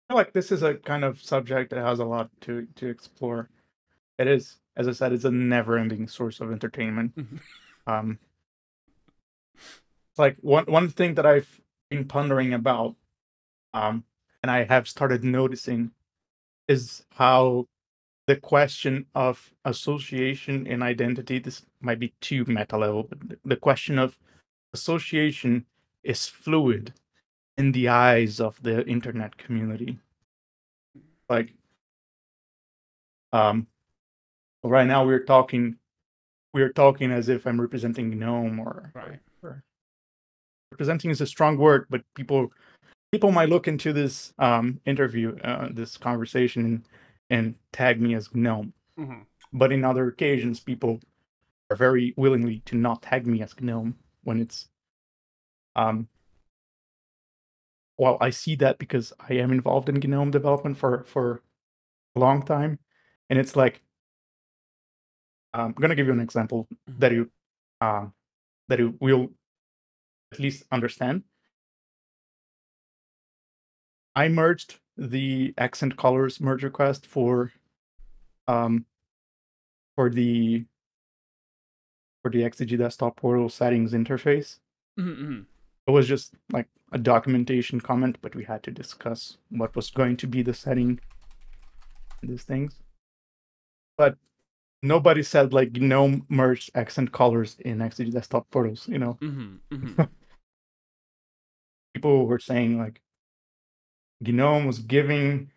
feel like this is a kind of subject that has a lot to explore. It is, as I said, it's a never-ending source of entertainment. Um, it's like one thing that I've been pondering about, um, and I have started noticing is how the question of association and identity, this might be too meta level, but the question of association is fluid in the eyes of the internet community. Like, um, right now we're talking as if I'm representing GNOME Right. or representing is a strong word, but people might look into this interview, this conversation, and tag me as GNOME. Mm-hmm. But in other occasions, people are very willingly to not tag me as GNOME when it's um. Well, I see that because I am involved in GNOME development for a long time, and it's like I'm gonna give you an example that you um that you will at least understand. I merged the accent colors merge request um for the XDG desktop portal settings interface. Mm-hmm. It was just like a documentation comment, but we had to discuss what was going to be the setting in these things. But nobody said like GNOME merged accent colors in XDG desktop portals, you know. Mm-hmm. Mm-hmm. People were saying like GNOME was giving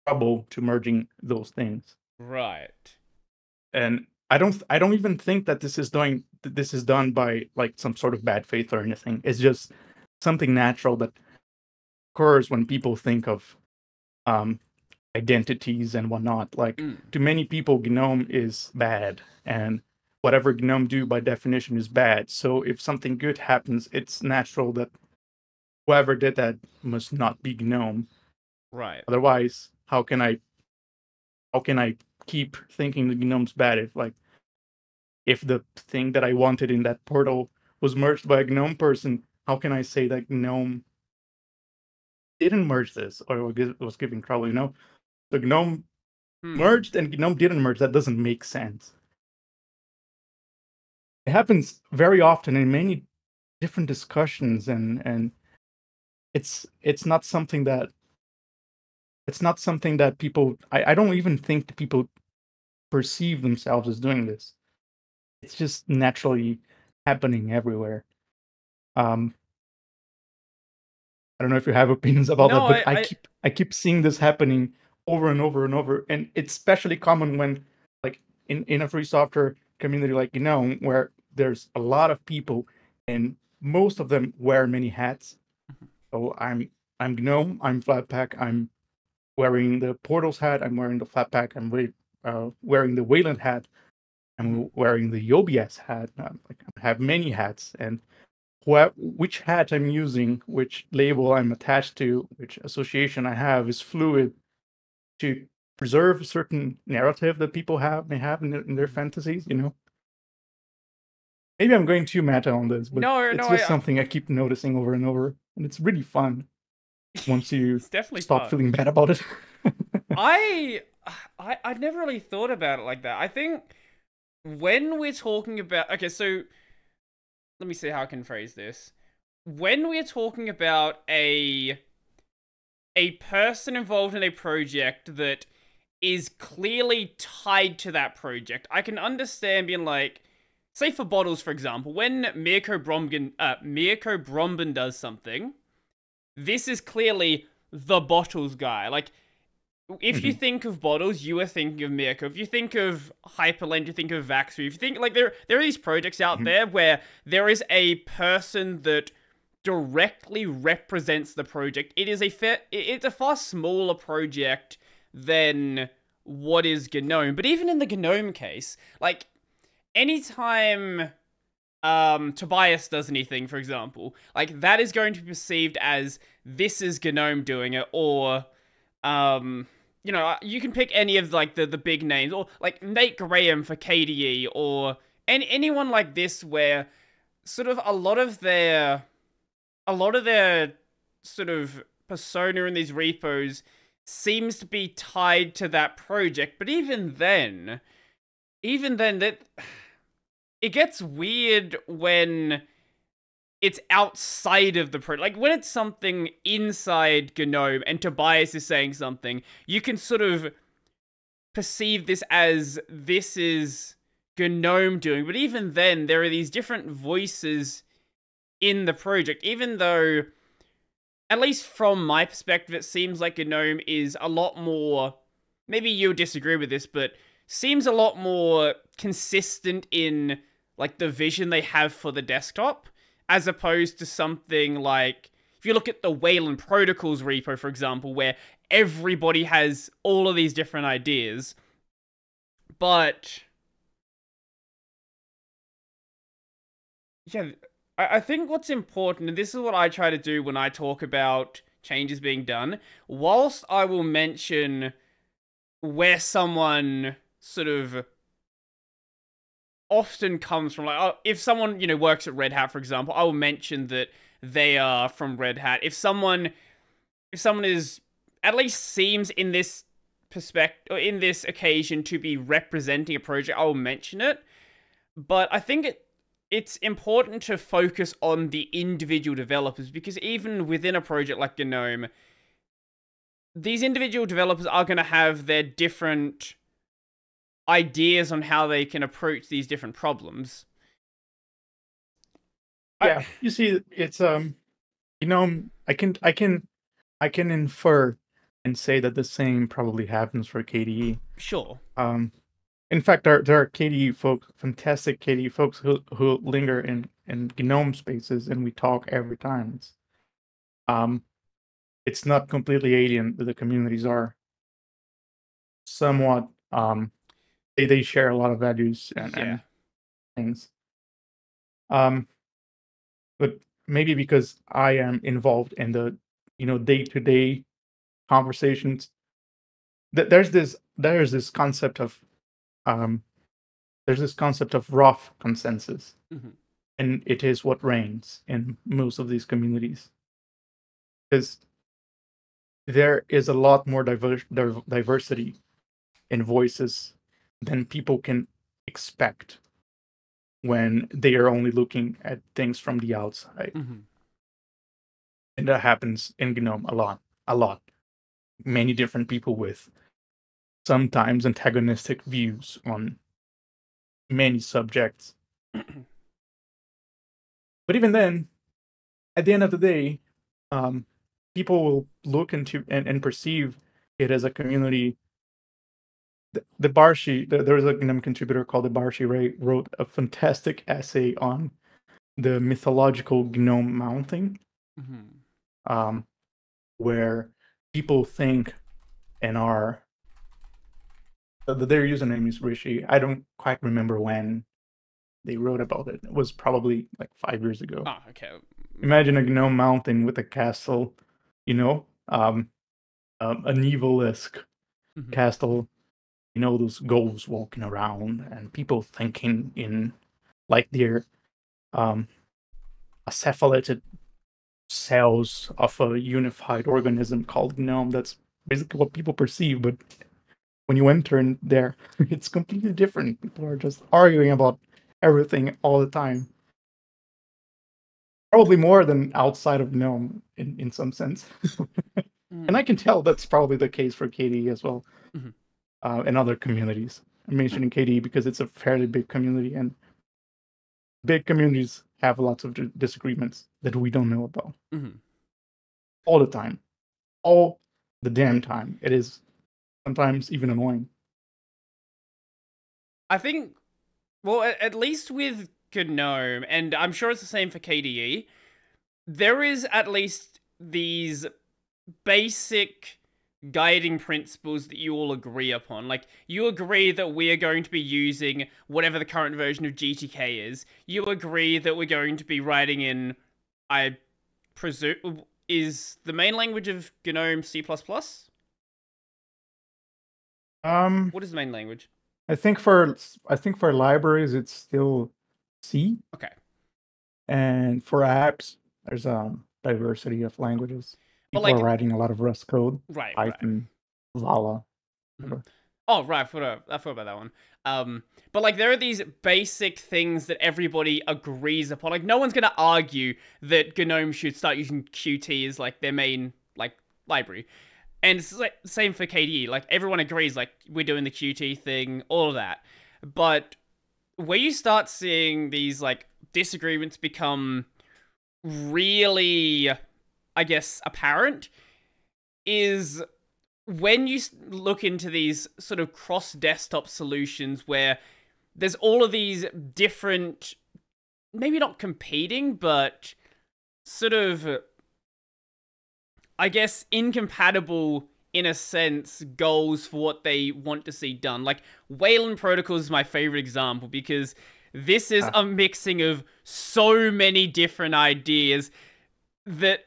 trouble to merging those things. Right. And I don't even think that this is done by like some sort of bad faith or anything. It's just something natural that occurs when people think of um identities and whatnot. Like Mm. to many people, GNOME is bad, and whatever GNOME do by definition is bad. So if something good happens, it's natural that whoever did that must not be GNOME. Right. Otherwise, how can I keep thinking that GNOME's bad if the thing that I wanted in that portal was merged by a GNOME person? How can I say that GNOME didn't merge this or was giving trouble? You know, the GNOME Hmm. merged and GNOME didn't merge. That doesn't make sense. It happens very often in many different discussions, and it's not something that people. I don't even think that people perceive themselves as doing this. It's just naturally happening everywhere. Um, I don't know if you have opinions about that, No, but I I keep seeing this happening over and over and over, and it's especially common when like in a free software community like where there's a lot of people and most of them wear many hats. So I'm GNOME, I'm Flatpak, I'm wearing the Portals hat, I'm wearing the Flatpak, wearing the Wayland hat, Mhm. I'm wearing the OBS hat. Like I have many hats, and which hat I'm using, which label I'm attached to, which association I have is fluid to preserve a certain narrative that people may have in their fantasies. You know, maybe I'm going too meta on this, but No, it's no, just something I keep noticing over and over, and it's really fun once you it's definitely stop fun. feeling bad about it. I I never really thought about it like that. I think when we're talking about, okay, so let me see how I can phrase this. When we're talking about a person involved in a project that is clearly tied to that project, I can understand being like, say for bottles, for example, when Mirko Bromben does something, this is clearly the bottles guy. Like, if you Mhm. think of bottles, you are thinking of Mirko. If you think of Hyperland, you think of Vaxby. If you think like there are these projects out Mhm. there where there is a person that directly represents the project. It's a far smaller project than what is GNOME. But even in the GNOME case, like anytime Tobias does anything, for example, like that is going to be perceived as this is GNOME doing it, or you can pick any of like the big names, or like Nate Graham for KDE, or anyone like this, where sort of a lot of their sort of persona in these repos seems to be tied to that project. But even then, that it gets weird when it's outside of the project. Like when it's something inside GNOME and Tobias is saying something, you can sort of perceive this as this is GNOME doing. But even then, there are these different voices in the project, even though, at least from my perspective, it seems like GNOME is a lot more, maybe you'll disagree with this, but seems a lot more consistent in like the vision they have for the desktop, as opposed to something like, if you look at the Wayland Protocols repo, for example, where everybody has all of these different ideas, but yeah, I think what's important, and this is what I try to do when I talk about changes being done, whilst I will mention where someone sort of often comes from, like, if someone, works at Red Hat, for example, I will mention that they are from Red Hat. If someone is, at least seems in this perspective, or in this occasion, to be representing a project, I will mention it. But I think it's important to focus on the individual developers, because even within a project like GNOME, these individual developers are going to have their different ideas on how they can approach these different problems. Yeah, you see, it's I can infer and say that the same probably happens for KDE. Sure. In fact, there are KDE folk, fantastic KDE folks who linger in GNOME spaces, and we talk every time. It's not completely alien. The communities are somewhat they share a lot of values and things. But maybe because I am involved in the day-to-day conversations, that there's this concept of rough consensus, and it is what reigns in most of these communities, because there is a lot more diversity in voices than people can expect when they are only looking at things from the outside. And that happens in GNOME a lot. Many different people with sometimes antagonistic views on many subjects. But even then, at the end of the day, people will look into and perceive it as a community. The Barshi, there was a GNOME contributor called the Barshi, wrote a fantastic essay on the mythological GNOME mounting, where people think and are their username is Rishi. I don't quite remember when they wrote about it. It was probably like 5 years ago. Oh, okay. Imagine a GNOME mountain with a castle, an evil-esque castle, those ghosts walking around and people thinking in like they're acephalate cells of a unified organism called GNOME. That's basically what people perceive, but when you enter in there, it's completely different. People are just arguing about everything all the time. Probably more than outside of GNOME in some sense. And I can tell that's probably the case for KDE as well, and other communities. I'm mentioning KDE because it's a fairly big community, and big communities have lots of disagreements that we don't know about. All the time. All the damn time. It is sometimes even annoying. I think, well, at least with GNOME, and I'm sure it's the same for KDE, there is at least these basic guiding principles that you all agree upon. Like, you agree that we are going to be using whatever the current version of GTK is. You agree that we're going to be writing in, I presume, is the main language of GNOME C++? What is the main language? I think for libraries it's still C. Okay. And for apps, there's a diversity of languages. But People are like, writing a lot of Rust code, right, right. Python, Vala. Mhm. Whatever. Oh, right, I forgot about that one. But like, there are these basic things that everybody agrees upon. Like, no one's gonna argue that GNOME should start using Qt as like their main like library. And it's like same for KDE. Like, everyone agrees, like, we're doing the Qt thing, all of that. But where you start seeing these like disagreements become really, I guess, apparent is when you look into these sort of cross desktop solutions where there's all of these different, maybe not competing, but sort of, I guess, incompatible in a sense goals for what they want to see done. Like, Wayland Protocol is my favorite example because this is a mixing of so many different ideas that,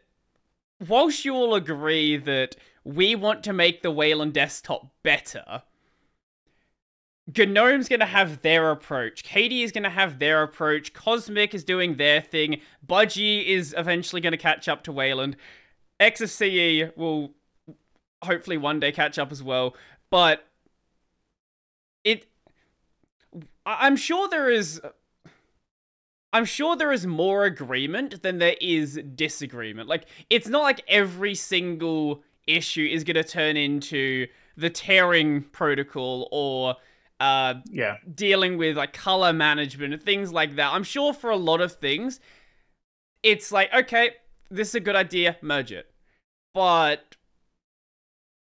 whilst you all agree that we want to make the Wayland desktop better, GNOME's going to have their approach. KDE is going to have their approach. Cosmic is doing their thing. Budgie is eventually going to catch up to Wayland. XFCE will hopefully one day catch up as well. But I'm sure there is more agreement than there is disagreement. Like, it's not like every single issue is going to turn into the tearing protocol or dealing with like color management and things like that. I'm sure for a lot of things, it's like, okay, this is a good idea, merge it. But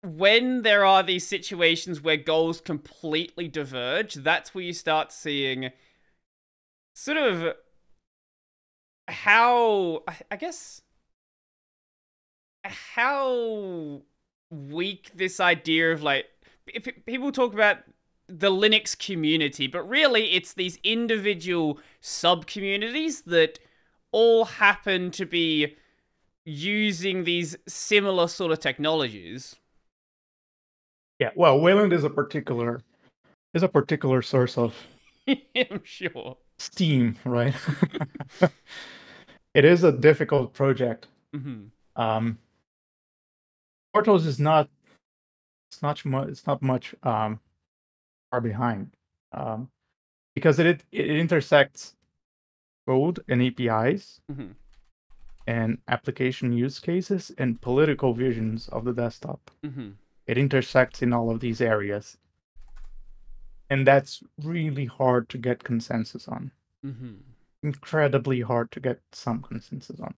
when there are these situations where goals completely diverge, that's where you start seeing sort of how, I guess, how weak this idea of like, people talk about the Linux community, but really it's these individual sub-communities that all happen to be using these similar sort of technologies. Yeah, well, Wayland is a particular source of I'm sure. steam, right? It is a difficult project. Mm-hmm. Portos is not much far behind, because it intersects code and APIs Mm-hmm. and application use cases and political visions of the desktop. Mm-hmm. It intersects in all of these areas, and that's really hard to get consensus on. Mm-hmm. Incredibly hard to get some consensus on.